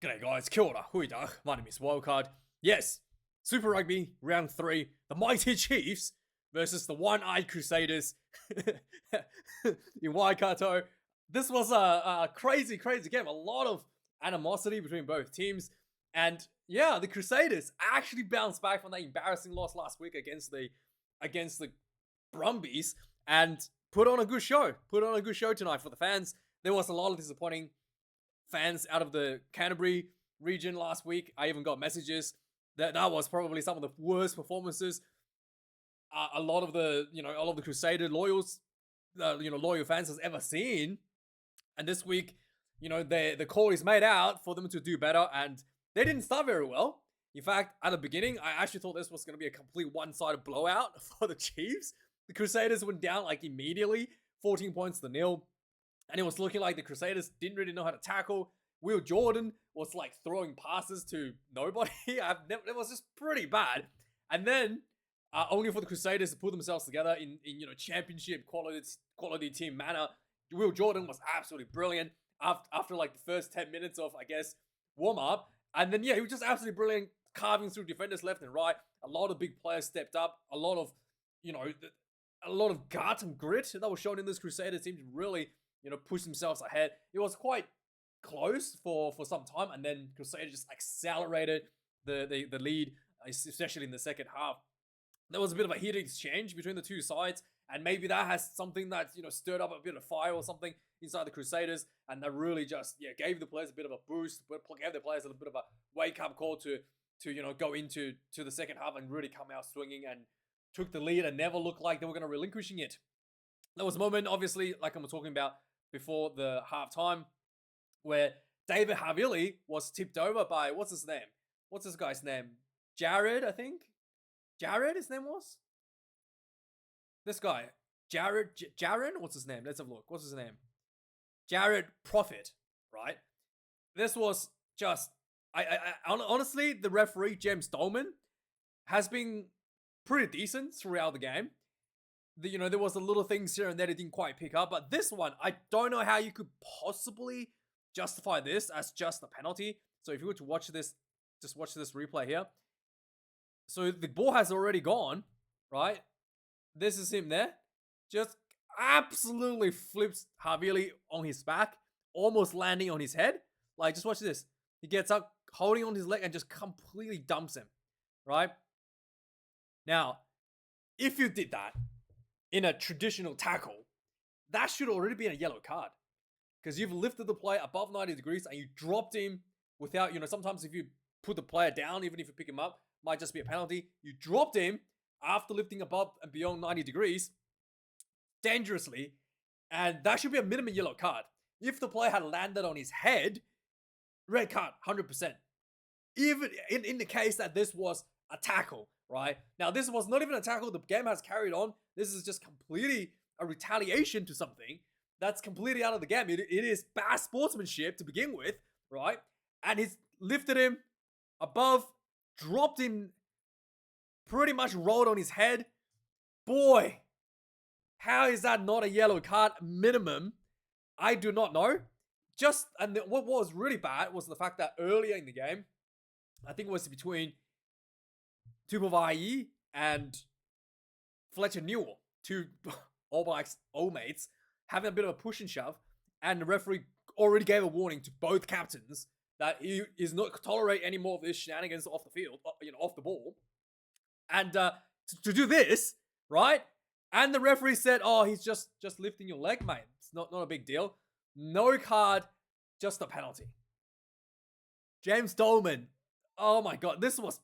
G'day guys, kia ora, huidag, my name is Wildkard. Yes, Super Rugby, round 3, the Mighty Chiefs versus the One-Eyed Crusaders in Waikato. This was a crazy game, a lot of animosity between both teams. And yeah, the Crusaders actually bounced back from that embarrassing loss last week against the Brumbies and put on a good show. Put on a good show tonight for the fans. There was a lot of disappointing fans out of the Canterbury region last week. I even got messages that was probably some of the worst performances. A lot of the Crusader loyal fans has ever seen. And this week, the call is made out for them to do better, and they didn't start very well. In fact, at the beginning, I actually thought this was going to be a complete one-sided blowout for the Chiefs. The Crusaders went down like immediately, 14 points to nil. And it was looking like the Crusaders didn't really know how to tackle. Will Jordan was like throwing passes to nobody. It was just pretty bad. And then, only for the Crusaders to pull themselves together in championship quality team manner. Will Jordan was absolutely brilliant after like the first 10 minutes of, I guess, warm up. And then, yeah, he was just absolutely brilliant, carving through defenders left and right. A lot of big players stepped up. A lot of guts and grit that was shown in this Crusaders team to really push themselves ahead. It was quite close for some time, and then Crusaders just accelerated the lead, especially in the second half. There was a bit of a heated exchange between the two sides, and maybe that has something that stirred up a bit of fire or something inside the Crusaders, and that really just gave the players a bit of a boost, gave the players a bit of a wake up call to go into the second half and really come out swinging and took the lead and never looked like they were going to relinquishing it. There was a moment, obviously, like I'm talking about before the halftime, where David Havili was tipped over by, what's his name? What's this guy's name? Jared, I think? Jared, his name was? This guy. Jared? What's his name? Let's have a look. What's his name? Jared Profit, right? This was just... honestly, the referee, James Dolman, has been pretty decent throughout the game. There was a little things here and there that didn't quite pick up, but this one, I don't know how you could possibly justify this as just a penalty. So if you were to watch this, just watch this replay here. So the ball has already gone, right? This is him there. Just absolutely flips Havili on his back, almost landing on his head. Like, just watch this. He gets up, holding on his leg, and just completely dumps him, right? Now, if you did that in a traditional tackle, that should already be a yellow card. Because you've lifted the player above 90 degrees and you dropped him without, sometimes if you put the player down, even if you pick him up, might just be a penalty. You dropped him after lifting above and beyond 90 degrees, dangerously, and that should be a minimum yellow card. If the player had landed on his head, red card, 100%. Even in the case that this was a tackle, right? Now, this was not even a tackle. The game has carried on. This is just completely a retaliation to something that's completely out of the game. It is bad sportsmanship to begin with, right? And he's lifted him above, dropped him, pretty much rolled on his head. Boy, how is that not a yellow card minimum? I do not know. And what was really bad was the fact that earlier in the game, I think it was between Tupavai and Fletcher Newell, two All Blacks old mates, having a bit of a push and shove, and the referee already gave a warning to both captains that he is not tolerate any more of this shenanigans off the field, off the ball, and to do this, right? And the referee said, "Oh, he's just lifting your leg, mate. It's not a big deal. No card, just a penalty." James Dolman, oh my god, this was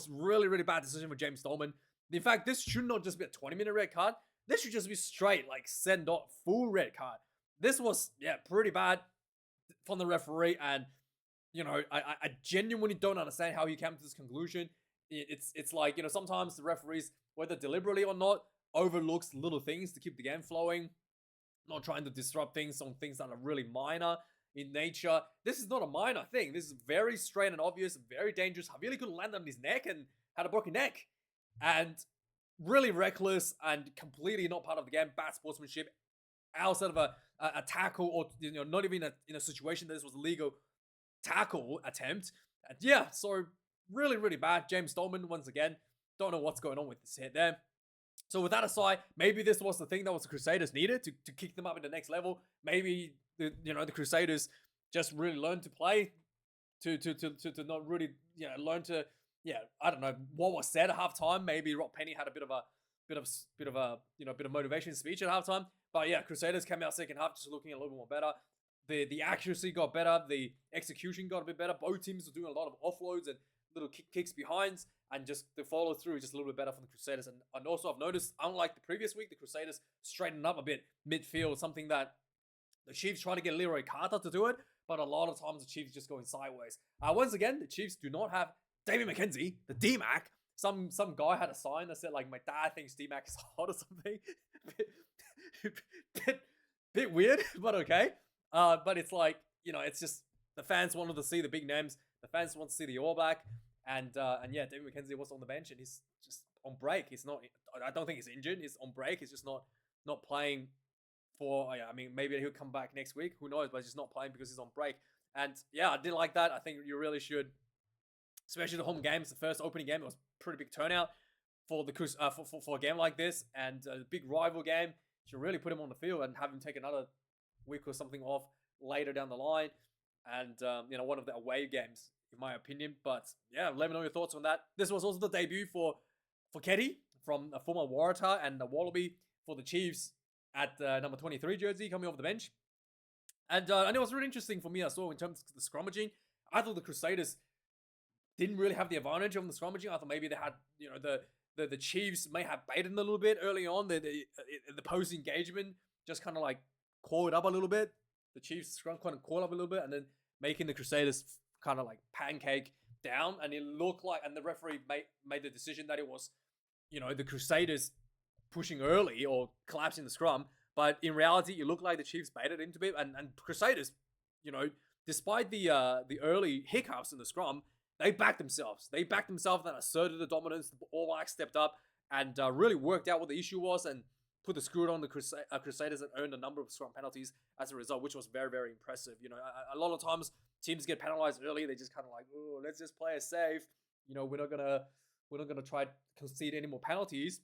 really bad decision for James Dolman. In fact, this should not just be a 20-minute red card. This should just be straight, like, send off, full red card. This was, pretty bad from the referee, and, I genuinely don't understand how he came to this conclusion. It's like, sometimes the referees, whether deliberately or not, overlooks little things to keep the game flowing, not trying to disrupt things on things that are really minor in nature. This is not a minor thing. This is very straight and obvious, very dangerous. Havili could have landed on his neck and had a broken neck. And really reckless and completely not part of the game. Bad sportsmanship outside of a tackle, or not even in a situation that this was illegal. tackle attempt. And yeah, so really, really bad. James Stolman, once again, don't know what's going on with this hit there. So with that aside, maybe this was the thing that was the Crusaders needed to kick them up in the next level. Maybe the Crusaders just really learned to play, to not really learn to I don't know what was said at halftime. Maybe Rob Penny had a bit of motivation speech at halftime. But yeah, Crusaders came out second half just looking a little more better. The accuracy got better. The execution got a bit better. Both teams were doing a lot of offloads and little kicks behinds, and just the follow through just a little bit better from the Crusaders. And also I've noticed, unlike the previous week, the Crusaders straightened up a bit midfield, something that the Chiefs trying to get Leroy Carter to do it, but a lot of times the Chiefs just going sideways. Once again, the Chiefs do not have David McKenzie, the D-Mac. Some guy had a sign that said like, my dad thinks D-Mac is hot or something. bit weird, but okay. But it's like, it's just the fans wanted to see the big names. The fans want to see the All Black. And yeah, David McKenzie was on the bench and he's just on break. He's not, I don't think he's injured. He's on break. He's just not playing for, I mean, maybe he'll come back next week. Who knows? But he's just not playing because he's on break. And yeah, I didn't like that. I think you really should, especially the home games, the first opening game, it was a pretty big turnout for the for a game like this, and a big rival game. You should really put him on the field and have him take another week or something off later down the line. And one of the away games, in my opinion. But yeah, let me know your thoughts on that. This was also the debut for Ketty from a former Waratah and the Wallaby for the Chiefs at number 23 jersey coming off the bench. And it was really interesting for me. I saw in terms of the scrummaging, I thought the Crusaders didn't really have the advantage on the scrummaging. I thought maybe they had, the Chiefs may have baited them a little bit early on. The post engagement just kind of like coiled up a little bit. The Chiefs scrum kind of coiled up a little bit, and then making the Crusaders kind of like pancake down. And it looked like, and the referee made the decision that it was, the Crusaders pushing early or collapsing the scrum. But in reality, it looked like the Chiefs baited into it, and Crusaders, despite the early hiccups in the scrum, they backed themselves. They backed themselves and asserted the dominance. The All Blacks stepped up and really worked out what the issue was and put the screw on the Crusaders and earned a number of scrum penalties as a result, which was very, very impressive. A lot of times teams get penalized early. They just kind of like, oh, let's just play it safe. We're not gonna try to concede any more penalties.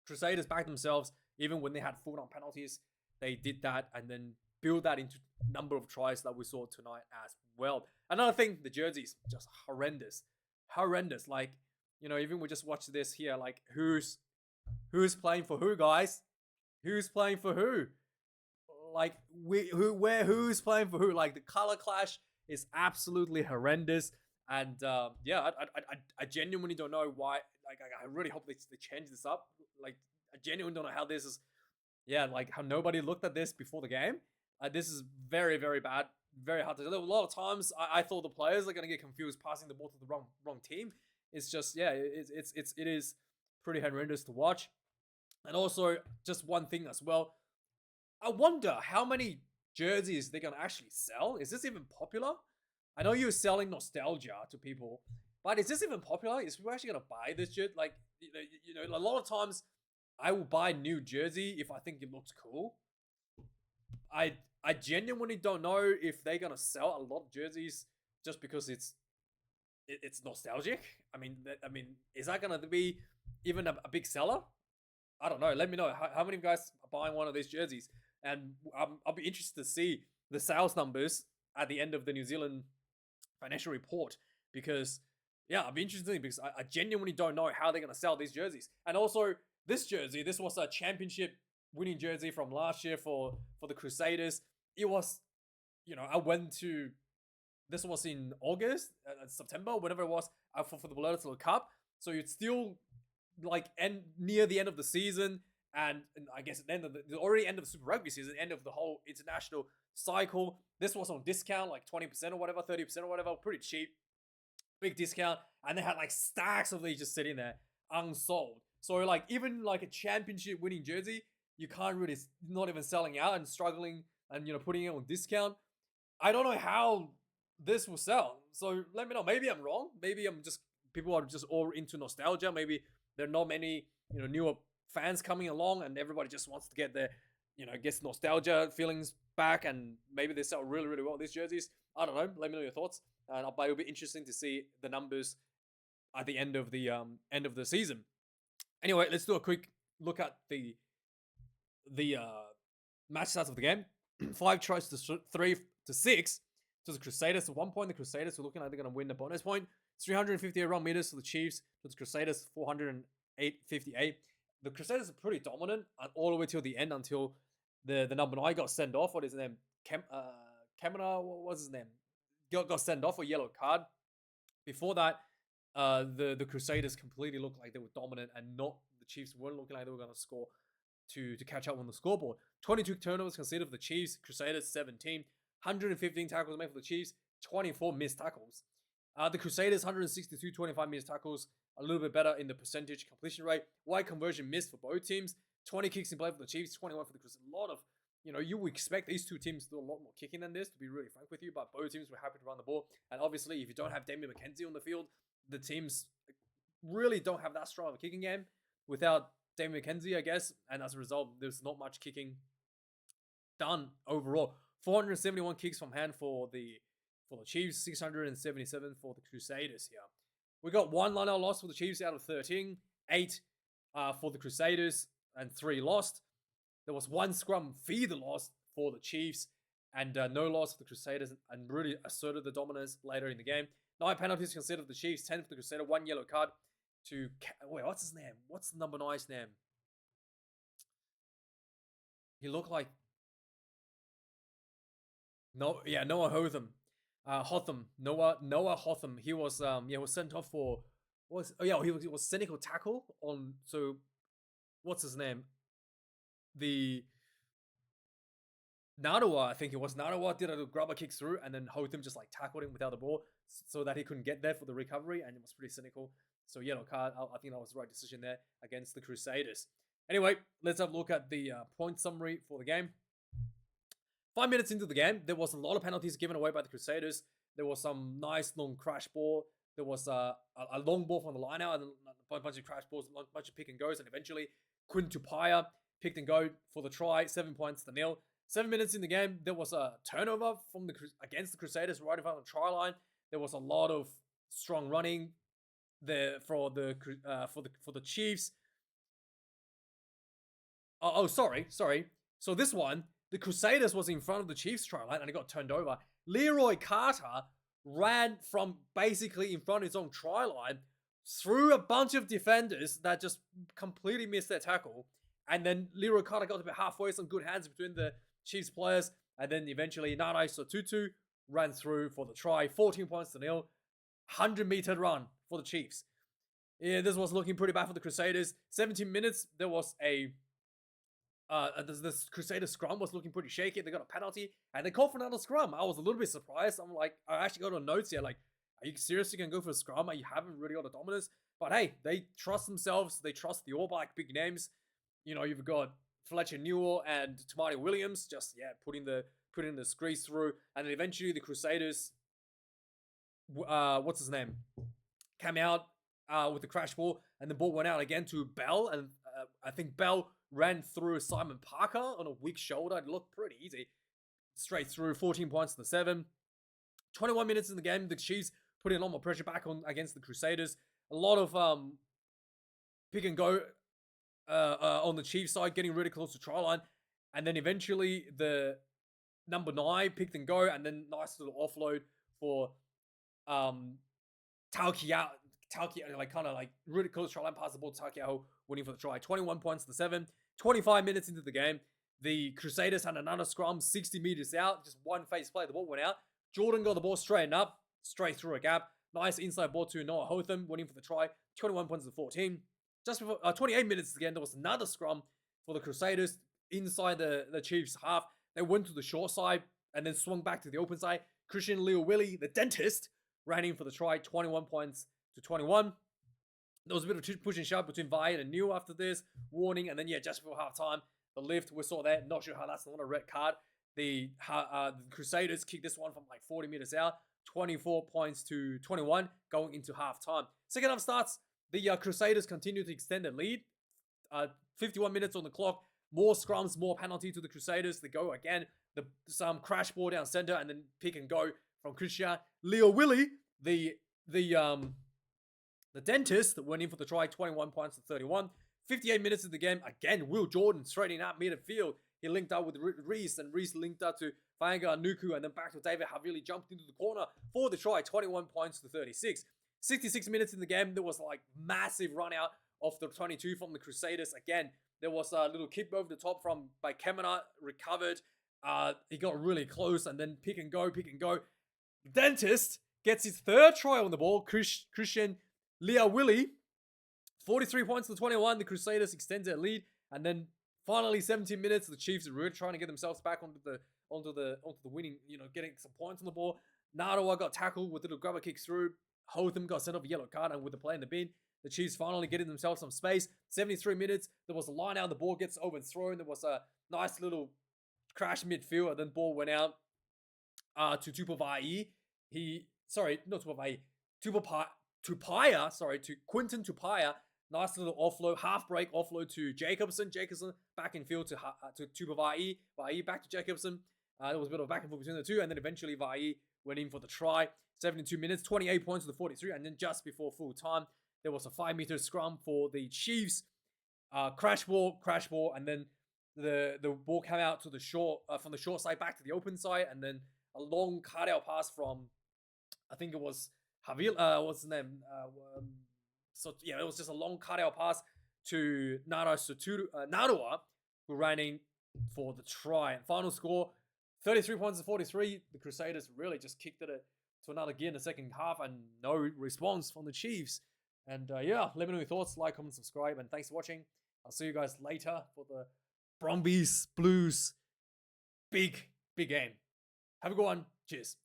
Crusaders backed themselves even when they had full-on penalties. They did that and then build that into number of tries that we saw tonight as well. Another thing, the jerseys, just horrendous. Like, even we just watched this here, like who's playing for who, guys? Who's playing for who? Like who's playing for who? Like the color clash is absolutely horrendous. And yeah, I genuinely don't know why. Like I really hope they change this up. Like I genuinely don't know how this is. Yeah, like how nobody looked at this before the game. This is very, very bad. Very hard to do. A lot of times I thought the players are going to get confused passing the ball to the wrong team. It's just, yeah, it is pretty horrendous to watch. And also, just one thing as well. I wonder how many jerseys they're going to actually sell. Is this even popular? I know you're selling nostalgia to people, but is this even popular? Is people actually going to buy this jersey? Like, a lot of times I will buy a new jersey if I think it looks cool. I genuinely don't know if they're gonna sell a lot of jerseys just because it's nostalgic. I mean, is that gonna be even a big seller? I don't know. Let me know how many of you guys are buying one of these jerseys, and I'll be interested to see the sales numbers at the end of the New Zealand financial report, because yeah, I'll be interested because I genuinely don't know how they're gonna sell these jerseys. And also, this jersey, this was a championship winning jersey from last year for the Crusaders. It was, I went to, this was in August, September, whatever it was, for the World Cup. So it's still like near the end of the season, and I guess at the end of the already end of the Super Rugby season, end of the whole international cycle. This was on discount, like 20% or whatever, 30% or whatever, pretty cheap, big discount, and they had like stacks of these just sitting there unsold. So like even like a championship winning jersey, you can't really, not even selling out and struggling and putting it on discount. I don't know how this will sell. So let me know. Maybe I'm wrong. Maybe people are just all into nostalgia. Maybe there are not many newer fans coming along, and everybody just wants to get their gets nostalgia feelings back, and maybe they sell really, really well these jerseys. I don't know. Let me know your thoughts. And it'll be interesting to see the numbers at the end of the season. Anyway, let's do a quick look at the match stats of the game. 5 tries to 3 to 6 to the Crusaders. At 1 point, the Crusaders were looking like they're going to win the bonus point. 358 run meters to the Chiefs. To the Crusaders, 458. The Crusaders are pretty dominant all the way till the end until the number 9 got sent off. What is his name? Kamina, what was his name? Got sent off for yellow card. Before that, the Crusaders completely looked like they were dominant, and not the Chiefs weren't looking like they were going to score to catch up on the scoreboard. 22 turnovers conceded for the Chiefs. Crusaders 17. 115 tackles made for the Chiefs. 24 missed tackles. The Crusaders 162, 25 missed tackles. A little bit better in the percentage completion rate. Wide conversion missed for both teams. 20 kicks in play for the Chiefs. 21 for the Crusaders. A lot of, you would expect these two teams to do a lot more kicking than this, to be really frank with you, but both teams were happy to run the ball. And obviously, if you don't have Damian McKenzie on the field, the teams really don't have that strong of a kicking game without Damian McKenzie, I guess. And as a result, there's not much kicking done overall. 471 kicks from hand for the Chiefs, 677 for the Crusaders here. We got 1 line-out loss for the Chiefs out of 13, 8 for the Crusaders, and 3 lost. There was 1 scrum feeder loss for the Chiefs, and no loss for the Crusaders, and really asserted the dominance later in the game. 9 penalties considered for the Chiefs, 10 for the Crusaders, 1 yellow card to... Wait, what's his name? What's the number 9's name? He looked like... Noah Hotham. Noah Hotham. He was was sent off for he was cynical tackle on. So what's his name? The Narawa, I think it was Narawa, did a grubber kick through, and then Hotham just like tackled him without the ball so that he couldn't get there for the recovery, and it was pretty cynical. So yellow card. I think that was the right decision there against the Crusaders. Anyway, let's have a look at the point summary for the game. 5 minutes into the game, there was a lot of penalties given away by the Crusaders. There was some nice long crash ball. There was a long ball from the line out, and a bunch of crash balls, a bunch of pick and goes, and eventually Quinn Tupaia picked and go for the try, 7 points to 0. 7 minutes in the game, there was a turnover against the Crusaders right in front of the try line. There was a lot of strong running there for the Chiefs. Sorry. So this one, the Crusaders was in front of the Chiefs try line and it got turned over. Leroy Carter ran from basically in front of his own try line through a bunch of defenders that just completely missed their tackle. And then Leroy Carter got about halfway, some good hands between the Chiefs players. And then eventually Nana Sotutu ran through for the try. 14 points to 0. 100-meter run for the Chiefs. Yeah, this was looking pretty bad for the Crusaders. 17 minutes, there was this Crusader scrum was looking pretty shaky. They got a penalty and they called for another scrum. I was a little bit surprised. I'm like, I actually got on notes here. Like, are you seriously going to go for a scrum? You haven't really got a dominance. But hey, they trust themselves. They trust the All Black big names. You've got Fletcher Newell and Tamati Williams just, putting the squeeze through. And then eventually the Crusaders, what's his name? Came out with the crash ball. And the ball went out again to Bell. And I think Bell ran through Simon Parker on a weak shoulder. It looked pretty easy. Straight through, 14 points to 7. 21 minutes in the game, the Chiefs putting a lot more pressure back on against the Crusaders. A lot of pick and go on the Chiefs side, getting really close to try line. And then eventually the number 9 picked and go, and then nice little offload for Taukia, like kind of like really close try line, pass the ball to Taukia, winning for the try. 21 points to 7. 25 minutes into the game, the Crusaders had another scrum 60 meters out, just one phase play, the ball went out. Jordan got the ball straightened up, straight through a gap. Nice inside ball to Noah Hotham, winning for the try. 21 points to 14. Just before 28 minutes again, there was another scrum for the Crusaders inside the Chiefs half. They went to the short side and then swung back to the open side. Christian Leo Willie, the dentist, ran in for the try. 21 points to 21. There was a bit of push and shove between Vyatt and New after this. Warning, and then, just before halftime, the lift whistle there. Not sure how that's not a red card. The Crusaders kicked this one from like 40 meters out. 24 points to 21 going into halftime. Second half starts. The Crusaders continue to extend their lead. 51 minutes on the clock. More scrums, more penalty to the Crusaders. They go again. Some crash ball down center and then pick and go from Christian Leo Willie, the dentist, that went in for the try, 21 points to 31. 58 minutes of the game. Again, Will Jordan straightening out midfield. He linked up with Reese, and Reese linked up to Fainga Nuku, and then back to David Havili, jumped into the corner for the try, 21 points to 36. 66 minutes in the game, there was like massive run out of the 22 from the Crusaders. Again, there was a little kick over the top by Kemena, recovered. He got really close, and then pick and go. Dentist gets his third try on the ball. Christian Lea Willie, 43 points to 21. The Crusaders extend their lead, and then finally 17 minutes. The Chiefs are really trying to get themselves back onto the winning. Getting some points on the ball. Narawa got tackled with little grubber kicks through. Hotham got sent off a yellow card, and with the play in the bin, the Chiefs finally getting themselves some space. 73 minutes. There was a line out. The ball gets overthrown. There was a nice little crash midfield, and then ball went out to Tupavai. To Quinton Tupaya. Nice little offload, half break offload to Jacobson. Jacobson back in field to Tupavai. Vai back to Jacobson. There was a bit of a back and forth between the two, and then eventually Vai went in for the try. 72 minutes, 28 points to the 43, and then just before full time, there was a 5-meter scrum for the Chiefs. Crash ball, and then the ball came out to the short from the short side back to the open side, and then a long cutout pass from, I think it was Havil. What's his name? It was just a long cutout pass to Narua, who ran in for the try. And final score, 33 points to 43. The Crusaders really just kicked it to another gear in the second half, and no response from the Chiefs. And let me know your thoughts. Like, comment, subscribe, and thanks for watching. I'll see you guys later for the Brumbies Blues big game. Have a good one. Cheers.